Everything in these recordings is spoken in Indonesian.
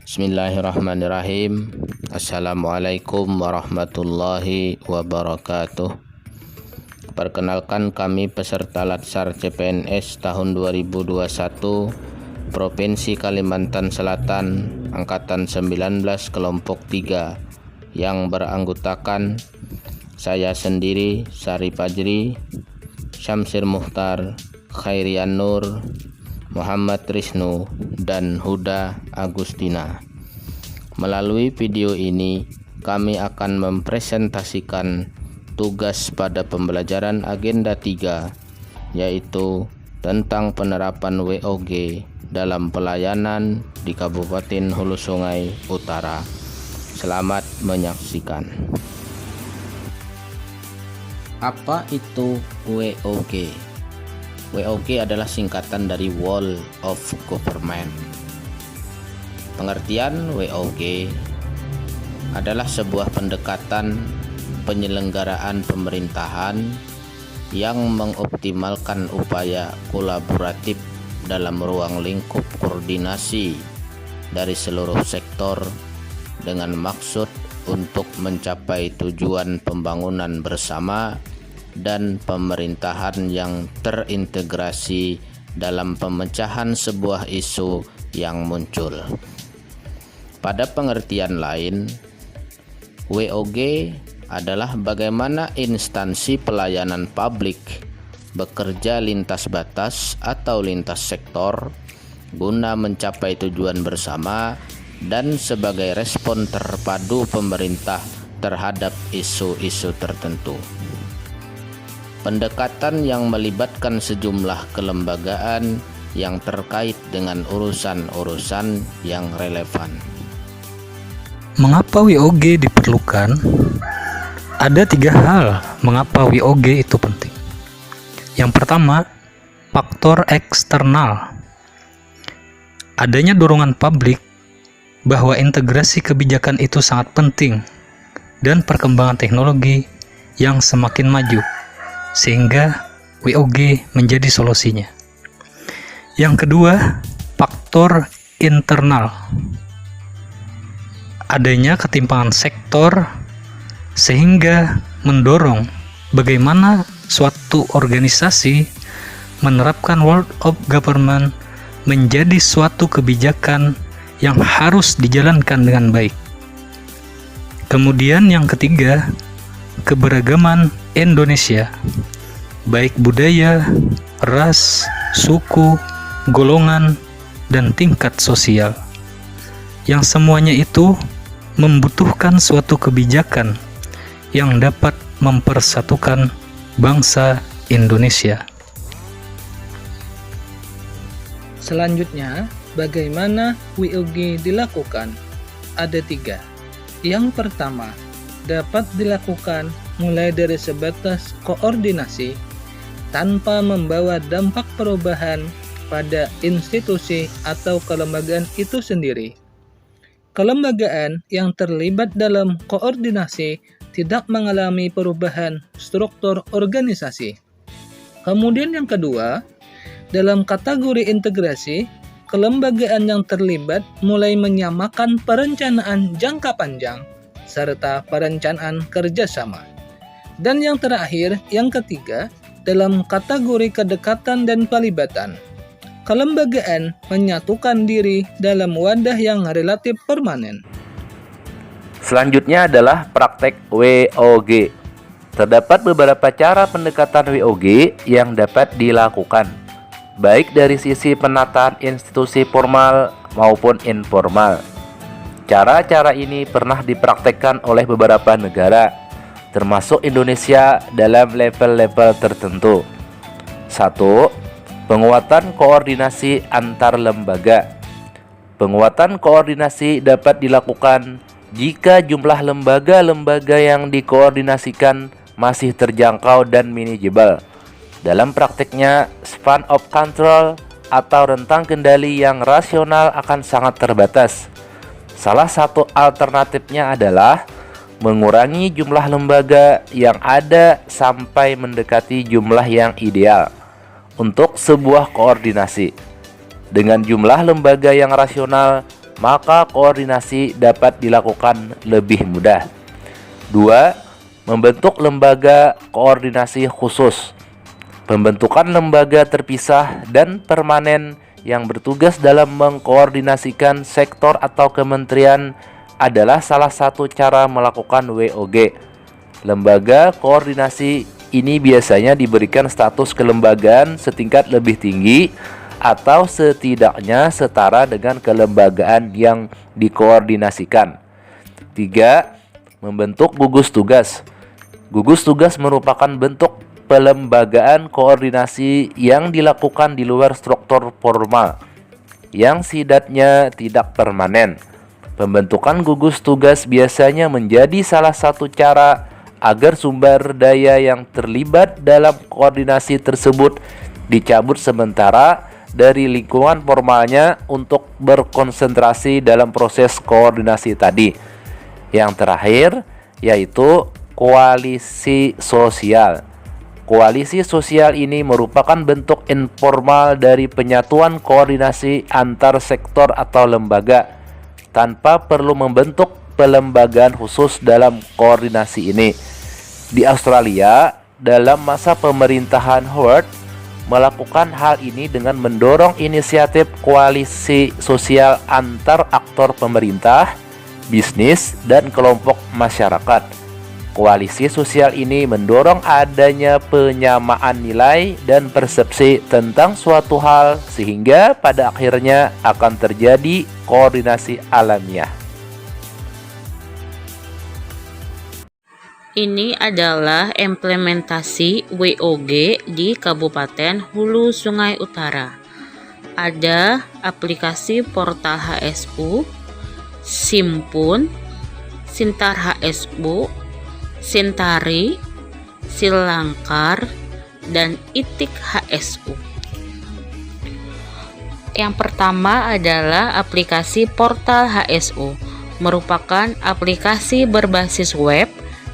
Bismillahirrahmanirrahim. Assalamualaikum warahmatullahi wabarakatuh. Perkenalkan, kami peserta Latsar CPNS tahun 2021 Provinsi Kalimantan Selatan Angkatan 19 Kelompok 3 yang beranggotakan saya sendiri, Sari Fajri, Syamsir Mukhtar, Khairian Nur, Muhammad Trisnu, dan Huda Agustina. Melalui video ini, kami akan mempresentasikan tugas pada pembelajaran agenda 3, yaitu tentang penerapan WOG dalam pelayanan di Kabupaten Hulu Sungai Utara. Selamat menyaksikan. Apa itu WOG? WOG adalah singkatan dari Whole of Government. Pengertian WOG adalah sebuah pendekatan penyelenggaraan pemerintahan yang mengoptimalkan upaya kolaboratif dalam ruang lingkup koordinasi dari seluruh sektor dengan maksud untuk mencapai tujuan pembangunan bersama dan pemerintahan yang terintegrasi dalam pemecahan sebuah isu yang muncul. Pada pengertian lain, WOG adalah bagaimana instansi pelayanan publik bekerja lintas batas atau lintas sektor guna mencapai tujuan bersama dan sebagai respon terpadu pemerintah terhadap isu-isu tertentu. Pendekatan yang melibatkan sejumlah kelembagaan yang terkait dengan urusan-urusan yang relevan. Mengapa WOG diperlukan? Ada 3 hal mengapa WOG itu penting. Yang pertama, faktor eksternal. Adanya dorongan publik bahwa integrasi kebijakan itu sangat penting dan perkembangan teknologi yang semakin maju, sehingga WOG menjadi solusinya. Yang kedua, faktor internal. Adanya ketimpangan sektor sehingga mendorong bagaimana suatu organisasi menerapkan Whole of Government menjadi suatu kebijakan yang harus dijalankan dengan baik. Kemudian yang ketiga, keberagaman Indonesia, baik budaya, ras, suku, golongan, dan tingkat sosial, yang semuanya itu membutuhkan suatu kebijakan yang dapat mempersatukan bangsa Indonesia. Selanjutnya, bagaimana WOG dilakukan? Ada 3. Yang pertama, dapat dilakukan mulai dari sebatas koordinasi tanpa membawa dampak perubahan pada institusi atau kelembagaan itu sendiri. Kelembagaan yang terlibat dalam koordinasi tidak mengalami perubahan struktur organisasi. Kemudian yang kedua, dalam kategori integrasi, kelembagaan yang terlibat mulai menyamakan perencanaan jangka panjang serta perencanaan kerjasama. Dan yang terakhir, yang ketiga, dalam kategori kedekatan dan pelibatan, kelembagaan menyatukan diri dalam wadah yang relatif permanen. Selanjutnya adalah praktek WOG. Terdapat beberapa cara pendekatan WOG yang dapat dilakukan, baik dari sisi penataan institusi formal maupun informal. Cara-cara ini pernah dipraktekkan oleh beberapa negara, termasuk Indonesia dalam level-level tertentu. 1. Penguatan koordinasi antar lembaga. Penguatan koordinasi dapat dilakukan jika jumlah lembaga-lembaga yang dikoordinasikan masih terjangkau dan manajeble. Dalam prakteknya, span of control atau rentang kendali yang rasional akan sangat terbatas. Salah satu alternatifnya adalah mengurangi jumlah lembaga yang ada sampai mendekati jumlah yang ideal untuk sebuah koordinasi. Dengan jumlah lembaga yang rasional, maka koordinasi dapat dilakukan lebih mudah. 2. Membentuk lembaga koordinasi khusus. Pembentukan lembaga terpisah dan permanen yang bertugas dalam mengkoordinasikan sektor atau kementerian adalah salah satu cara melakukan WOG. Lembaga koordinasi ini biasanya diberikan status kelembagaan setingkat lebih tinggi atau setidaknya setara dengan kelembagaan yang dikoordinasikan. 3. Membentuk gugus tugas. Gugus tugas merupakan bentuk pelembagaan koordinasi yang dilakukan di luar struktur formal, yang sifatnya tidak permanen. Pembentukan gugus tugas biasanya menjadi salah satu cara agar sumber daya yang terlibat dalam koordinasi tersebut dicabut sementara dari lingkungan formalnya untuk berkonsentrasi dalam proses koordinasi tadi. Yang terakhir yaitu koalisi sosial. Koalisi sosial ini merupakan bentuk informal dari penyatuan koordinasi antar sektor atau lembaga tanpa perlu membentuk pelembagaan khusus dalam koordinasi ini. Di Australia, dalam masa pemerintahan Howard, melakukan hal ini dengan mendorong inisiatif koalisi sosial antar aktor pemerintah, bisnis, dan kelompok masyarakat. Koalisi sosial ini mendorong adanya penyamaan nilai dan persepsi tentang suatu hal sehingga pada akhirnya akan terjadi koordinasi alamiah. Ini adalah implementasi WOG di Kabupaten Hulu Sungai Utara. Ada aplikasi Portal HSU, Simpun, Sintar HSU, Sintari, Silangkar, dan Itik HSU. Yang pertama adalah aplikasi Portal HSU, merupakan aplikasi berbasis web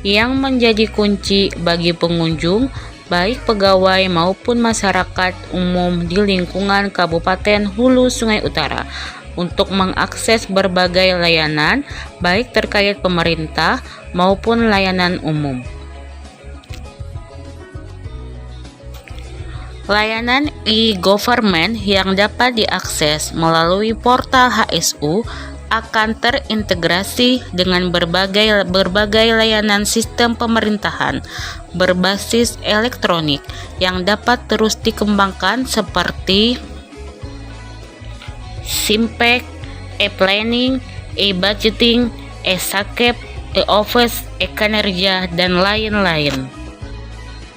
yang menjadi kunci bagi pengunjung, baik pegawai maupun masyarakat umum di lingkungan Kabupaten Hulu Sungai Utara, untuk mengakses berbagai layanan, baik terkait pemerintah maupun layanan umum. Layanan e-government yang dapat diakses melalui portal HSU akan terintegrasi dengan berbagai layanan sistem pemerintahan berbasis elektronik yang dapat terus dikembangkan seperti Simpek, e-planning, e-budgeting, e-sakep, e-office, e-kinerja, dan lain-lain.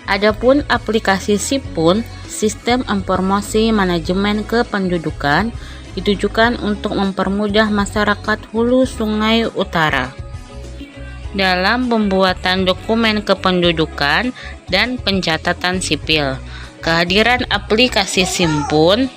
Adapun aplikasi Simpun, Sistem Informasi Manajemen Kependudukan, ditujukan untuk mempermudah masyarakat Hulu Sungai Utara dalam pembuatan dokumen kependudukan dan pencatatan sipil. Kehadiran aplikasi Simpun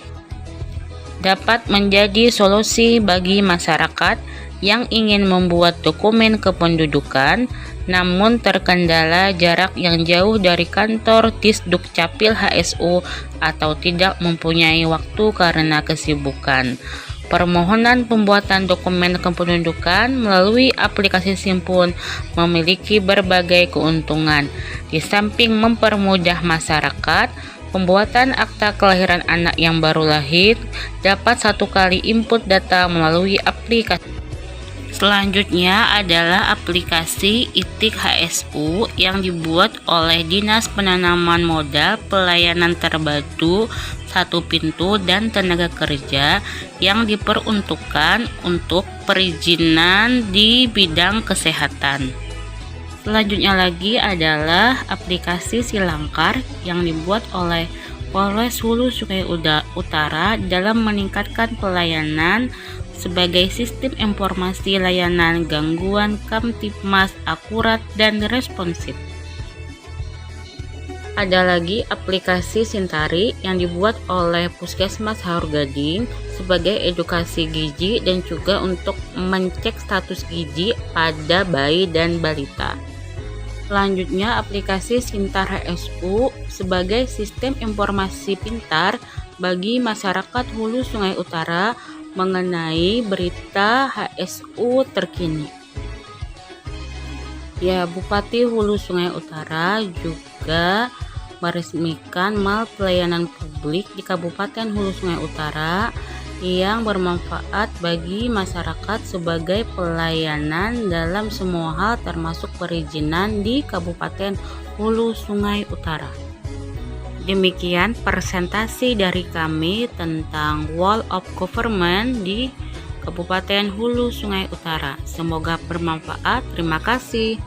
dapat menjadi solusi bagi masyarakat yang ingin membuat dokumen kependudukan namun terkendala jarak yang jauh dari kantor Disdukcapil HSU atau tidak mempunyai waktu karena kesibukan. Permohonan pembuatan dokumen kependudukan melalui aplikasi Simpun memiliki berbagai keuntungan. Di samping mempermudah masyarakat, pembuatan akta kelahiran anak yang baru lahir dapat satu kali input data melalui aplikasi. Selanjutnya adalah aplikasi Itik HSU yang dibuat oleh Dinas Penanaman Modal Pelayanan Terpadu Satu Pintu dan Tenaga Kerja yang diperuntukkan untuk perizinan di bidang kesehatan. Selanjutnya lagi adalah aplikasi Silangkar yang dibuat oleh Polres Hulu Sungai Utara dalam meningkatkan pelayanan sebagai sistem informasi layanan gangguan Kamtibmas akurat dan responsif. Ada lagi aplikasi Sintari yang dibuat oleh Puskesmas Haurgading sebagai edukasi gizi dan juga untuk mencek status gizi pada bayi dan balita. Selanjutnya aplikasi Sintar HSU sebagai sistem informasi pintar bagi masyarakat Hulu Sungai Utara mengenai berita HSU terkini. Ya, Bupati Hulu Sungai Utara juga meresmikan mal pelayanan publik di Kabupaten Hulu Sungai Utara yang bermanfaat bagi masyarakat sebagai pelayanan dalam semua hal termasuk perizinan di Kabupaten Hulu Sungai Utara. Demikian presentasi dari kami tentang Wall of Government di Kabupaten Hulu Sungai Utara. Semoga bermanfaat. Terima kasih.